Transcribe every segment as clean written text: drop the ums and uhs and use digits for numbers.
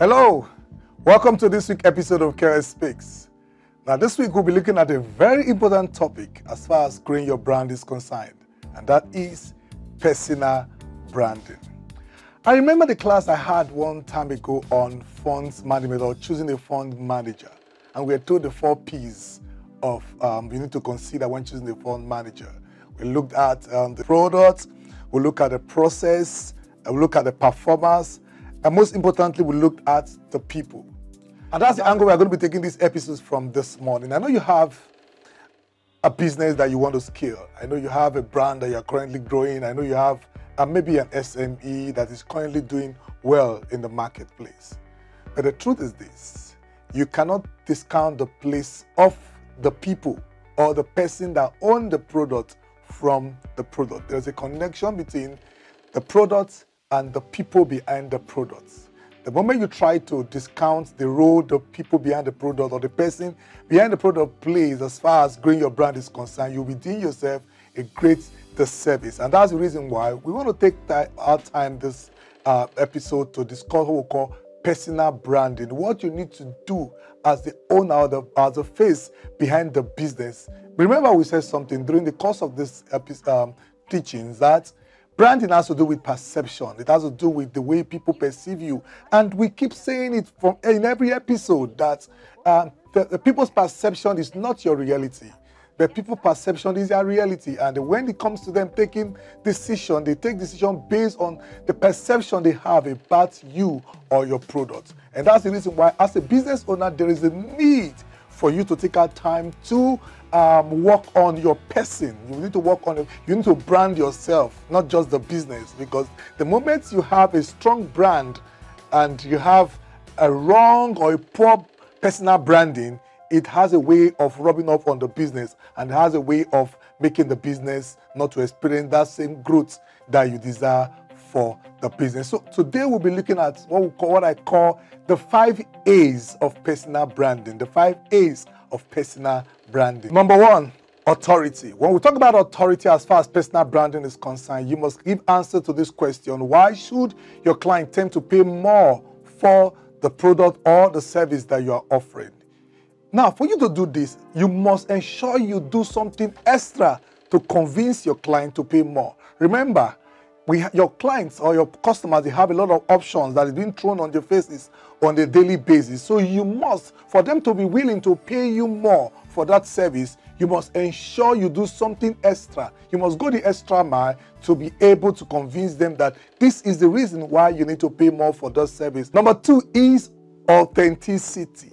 Hello, welcome to this week's episode of KS Speaks. Now this week we'll be looking at a very important topic as far as growing your brand is concerned, and that is personal branding. I remember the class I had one time ago on funds management or choosing a fund manager, and we were told the 4 P's of you need to consider when choosing a fund manager. We looked at the product, we looked at the process, we looked at the performance, and most importantly, we looked at the people. And that's the angle we're going to be taking these episodes from this morning. I know you have a business that you want to scale. I know you have a brand that you're currently growing. I know you have maybe an SME that is currently doing well in the marketplace. But the truth is this: you cannot discount the place of the people or the person that owns the product from the product. There's a connection between the product and the people behind the products. The moment you try to discount the role the people behind the product or the person behind the product plays as far as growing your brand is concerned, you'll be doing yourself a great disservice. And that's the reason why we want to take our time this episode to discuss what we call personal branding, what you need to do as the owner or as the face behind the business. Remember, we said something during the course of this teachings that branding has to do with perception. It has to do with the way people perceive you. And we keep saying it in every episode that the people's perception is not your reality. The people's perception is their reality. And when it comes to them taking decision, they take decision based on the perception they have about you or your product. And that's the reason why, as a business owner, there is a need for you to take out time to work on your person. You need to work on it. You need to brand yourself, not just the business. Because the moment you have a strong brand and you have a wrong or a poor personal branding, it has a way of rubbing off on the business, and it has a way of making the business not to experience that same growth that you desire for the business. So today we'll be looking at what I call the 5 A's of personal branding. The 5 A's of personal branding. Number 1, authority. When we talk about authority as far as personal branding is concerned, you must give answer to this question: why should your client tend to pay more for the product or the service that you are offering? Now, for you to do this, you must ensure you do something extra to convince your client to pay more. Remember, your clients or your customers, they have a lot of options that is being thrown on their faces on a daily basis. So you must, for them to be willing to pay you more for that service, you must ensure you do something extra. You must go the extra mile to be able to convince them that this is the reason why you need to pay more for that service. Number 2 is authenticity.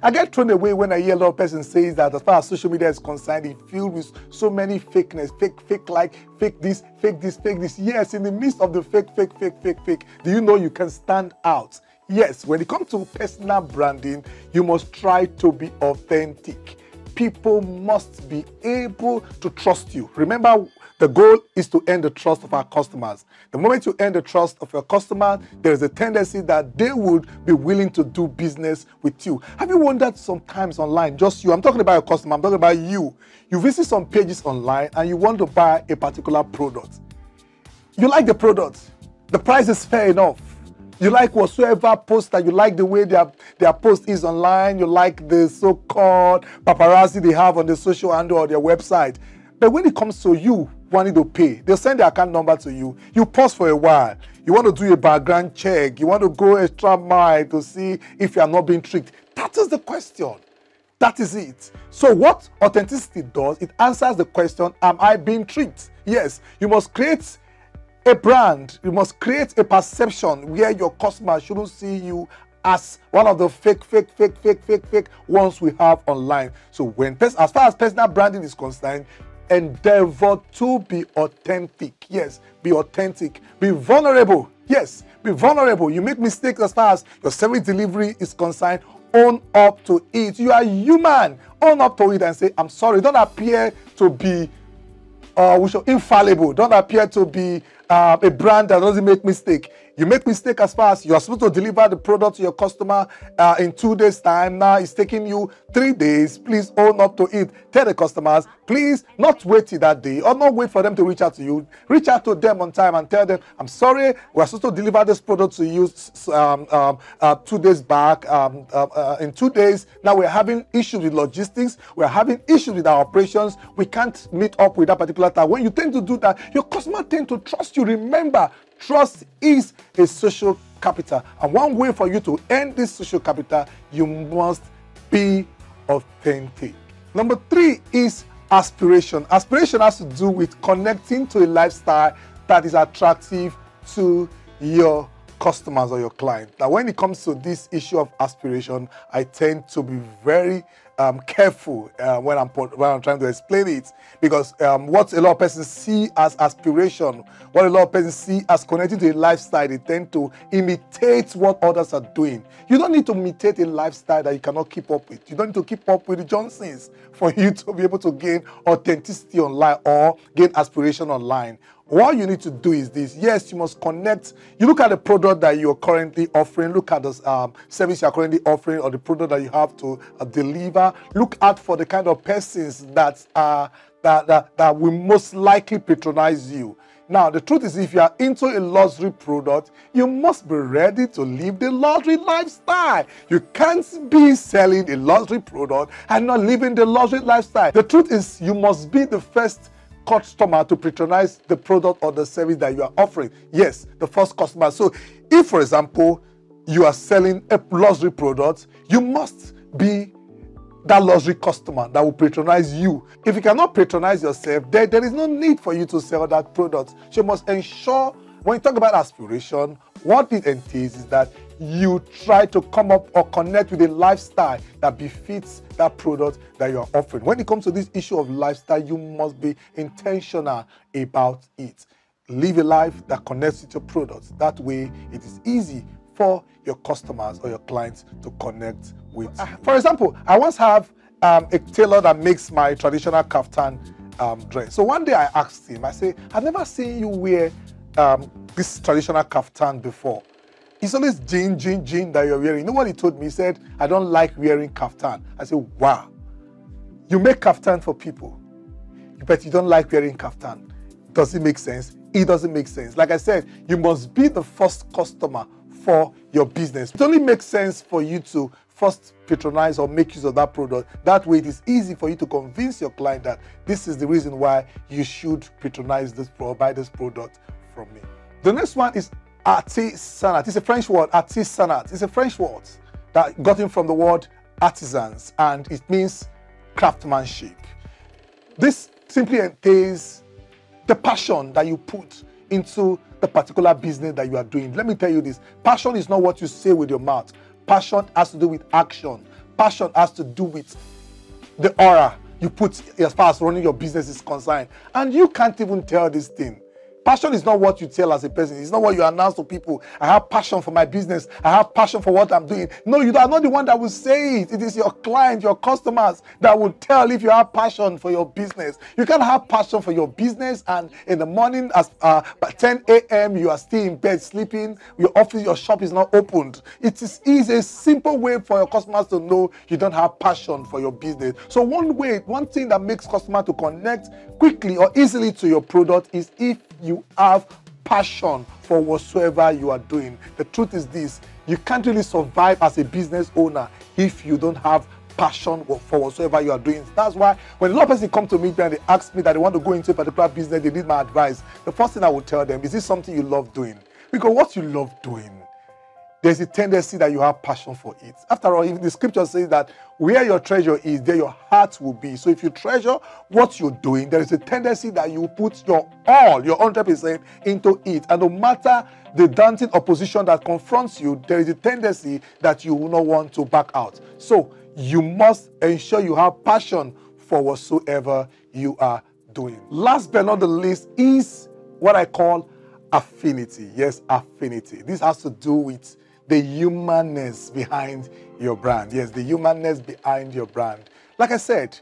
I get thrown away when I hear a lot of persons say that as far as social media is concerned, it's filled with so many fakeness, fake like, fake this, fake this, fake this. Yes, in the midst of the fake, do you know you can stand out? Yes, when it comes to personal branding, you must try to be authentic. People must be able to trust you. Remember, the goal is to earn the trust of our customers. The moment you earn the trust of your customer, there is a tendency that they would be willing to do business with you. Have you wondered sometimes online, just you, I'm talking about your customer, I'm talking about you. You visit some pages online and you want to buy a particular product. You like the product. The price is fair enough. You like whatsoever post that you like the way their post is online. You like the so-called paparazzi they have on the social handle or their website. But when it comes to you wanting to pay, they'll send their account number to you. You pause for a while. You want to do a background check. You want to go extra mile to see if you are not being tricked. That is the question. That is it. So what authenticity does, it answers the question, am I being tricked? Yes, you must create a brand. You must create a perception where your customer shouldn't see you as one of the fake ones we have online. So as far as personal branding is concerned, endeavor to be authentic. Yes, be authentic. Be vulnerable. Yes, be vulnerable. You make mistakes as far as your service delivery is concerned. Own up to it. You are human. Own up to it and say, I'm sorry. Don't appear to be infallible. Don't appear to be a brand that doesn't make mistake. You make mistake as far as you are supposed to deliver the product to your customer in 2 days' time. Now it's taking you 3 days. Please own up to it. Tell the customers, please not wait till that day, or not wait for them to reach out to you. Reach out to them on time and tell them, I'm sorry, we're supposed to deliver this product to you 2 days back. In 2 days, now we're having issues with logistics. We're having issues with our operations. We can't meet up with that particular time. When you tend to do that, your customer tend to trust you. Remember, trust is a social capital. And one way for you to earn this social capital, you must be authentic. Number 3 is aspiration. Aspiration has to do with connecting to a lifestyle that is attractive to your customers or your client. Now, when it comes to this issue of aspiration, I tend to be very careful when I'm trying to explain it, because what a lot of persons see as aspiration, what a lot of persons see as connecting to a lifestyle, they tend to imitate what others are doing. You don't need to imitate a lifestyle that you cannot keep up with. You don't need to keep up with the Johnsons for you to be able to gain authenticity online or gain aspiration online. What you need to do is this. Yes, you must connect. You look at the product that you're currently offering. Look at the service you're currently offering, or the product that you have to deliver. Look out for the kind of persons that will most likely patronize you. Now, the truth is, if you are into a luxury product, you must be ready to live the luxury lifestyle. You can't be selling a luxury product and not living the luxury lifestyle. The truth is, you must be the first customer to patronize the product or the service that you are offering. Yes, the first customer. So if, for example, you are selling a luxury product, you must be that luxury customer that will patronize you. If you cannot patronize yourself, there is no need for you to sell that product. So you must ensure, when you talk about aspiration, what it entails is that you try to come up or connect with a lifestyle that befits that product that you are offering. When it comes to this issue of lifestyle, you must be intentional about it. Live a life that connects with your products. That way, it is easy for your customers or your clients to connect with. For example, I once have a tailor that makes my traditional kaftan dress. So one day I asked him, I said, I've never seen you wear this traditional kaftan before. It's always jean that you're wearing. You know what he told me? He said, I don't like wearing kaftan. I said, wow, you make kaftan for people, but you don't like wearing kaftan. Does it make sense? It doesn't make sense. Like I said, you must be the first customer for your business. It only makes sense for you to first patronize or make use of that product. That way it is easy for you to convince your client that this is the reason why you should patronize this or buy this product from me. The next one is artisanat. It's a French word, artisanat. It's a French word that got in from the word artisans, and it means craftsmanship. This simply entails the passion that you put into the particular business that you are doing. Let me tell you this. Passion is not what you say with your mouth. Passion has to do with action. Passion has to do with the aura you put as far as running your business is concerned. And you can't even tell this thing. Passion is not what you tell as a person. It's not what you announce to people. I have passion for my business. I have passion for what I'm doing. No, you are not the one that will say it. It is your client, your customers that will tell if you have passion for your business. You can't have passion for your business and in the morning by 10 a.m. you are still in bed sleeping. Your office, your shop is not opened. It is a simple way for your customers to know you don't have passion for your business. So one thing that makes customers to connect quickly or easily to your product is if you have passion for whatsoever you are doing. The truth is this: you can't really survive as a business owner if you don't have passion for whatsoever you are doing. That's why when a lot of people come to me and they ask me that they want to go into a particular business, they need my advice. The first thing I will tell them is, this something you love doing? Because what you love doing, there's a tendency that you have passion for it. After all, if the scripture says that where your treasure is, there your heart will be. So if you treasure what you're doing, there is a tendency that you put your all, your 100% into it. And no matter the daunting opposition that confronts you, there is a tendency that you will not want to back out. So you must ensure you have passion for whatsoever you are doing. Last but not the least is what I call affinity. Yes, affinity. This has to do with the humanness behind your brand. Yes, the humanness behind your brand. Like I said,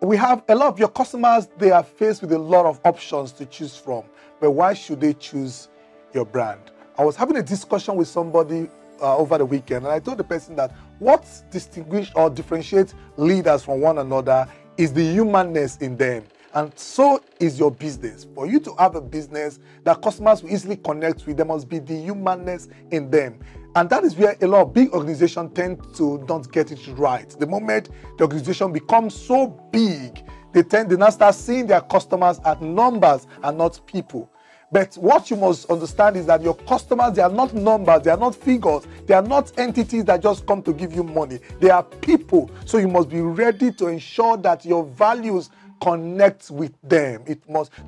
we have a lot of your customers, they are faced with a lot of options to choose from. But why should they choose your brand? I was having a discussion with somebody over the weekend, and I told the person that what distinguishes or differentiates leaders from one another is the humanness in them. And so is your business. For you to have a business that customers will easily connect with, there must be the humanness in them. And that is where a lot of big organizations tend to not get it right. The moment the organization becomes so big, they now start seeing their customers as numbers and not people. But what you must understand is that your customers, they are not numbers, they are not figures, they are not entities that just come to give you money. They are people. So you must be ready to ensure that your values connect with them.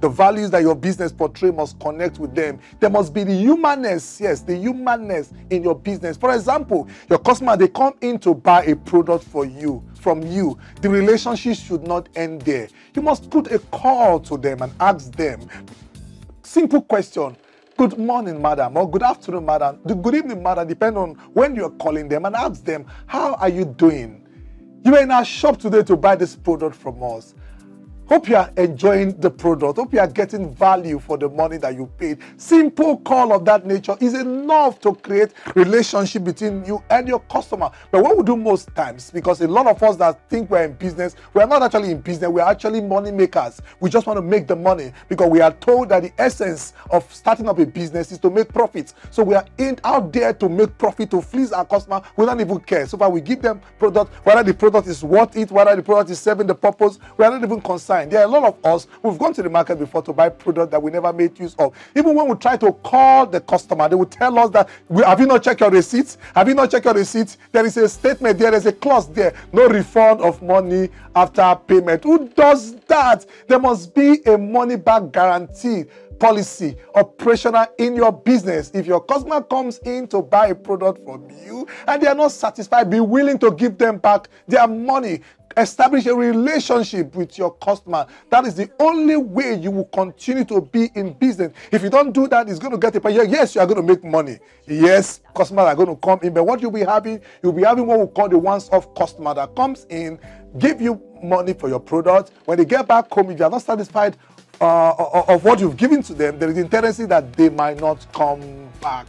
The values that your business portray must connect with them. There must be the humanness, yes, the humanness in your business. For example, your customer, they come in to buy a product from you. The relationship should not end there. You must put a call to them and ask them. Simple question. Good morning, madam, or good afternoon, madam. Good evening, madam, depending on when you're calling them, and ask them, how are you doing? You are in our shop today to buy this product from us. Hope you are enjoying the product. Hope you are getting value for the money that you paid. Simple call of that nature is enough to create relationship between you and your customer. But what we do most times, because a lot of us that think we're in business, we are not actually in business. We are actually money makers. We just want to make the money because we are told that the essence of starting up a business is to make profits. So we are out there to make profit, to fleece our customer. We don't even care. So far, we give them product, whether the product is worth it, whether the product is serving the purpose, we are not even concerned. There are a lot of us, we've gone to the market before to buy product that we never made use of. Even when we try to call the customer, they will tell us that, have you not checked your receipts? Have you not checked your receipts? There is a statement there, there's a clause there, no refund of money after payment. Who does that? There must be a money back guarantee policy operational in your business. If your customer comes in to buy a product from you and they are not satisfied, be willing to give them back their money. Establish a relationship with your customer. That is the only way you will continue to be in business. If you don't do that, it's going to get a pay. Yes, you are going to make money. Yes, customers are going to come in. But what you'll be having what we call the once-off customer that comes in, give you money for your product. When they get back home, if you are not satisfied of what you've given to them, there is a tendency that they might not come back.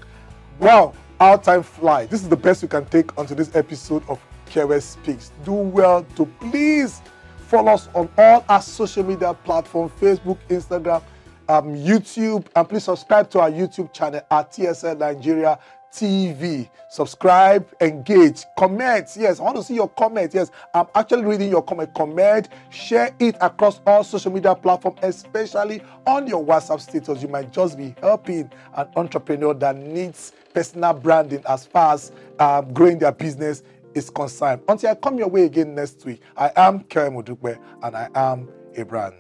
Well, our time flies. This is the best you can take onto this episode of KRS Speaks. Do well to please follow us on all our social media platforms, Facebook, Instagram, YouTube, and please subscribe to our YouTube channel at TSLNIGERIA TV. Subscribe, engage, comment. Yes, I want to see your comment. Yes, I'm actually reading your comment. Comment, share it across all social media platforms, especially on your WhatsApp status. You might just be helping an entrepreneur that needs personal branding as far as growing their business is concerned. Until I come your way again next week, I am Kerem Odukwe and I am a brand.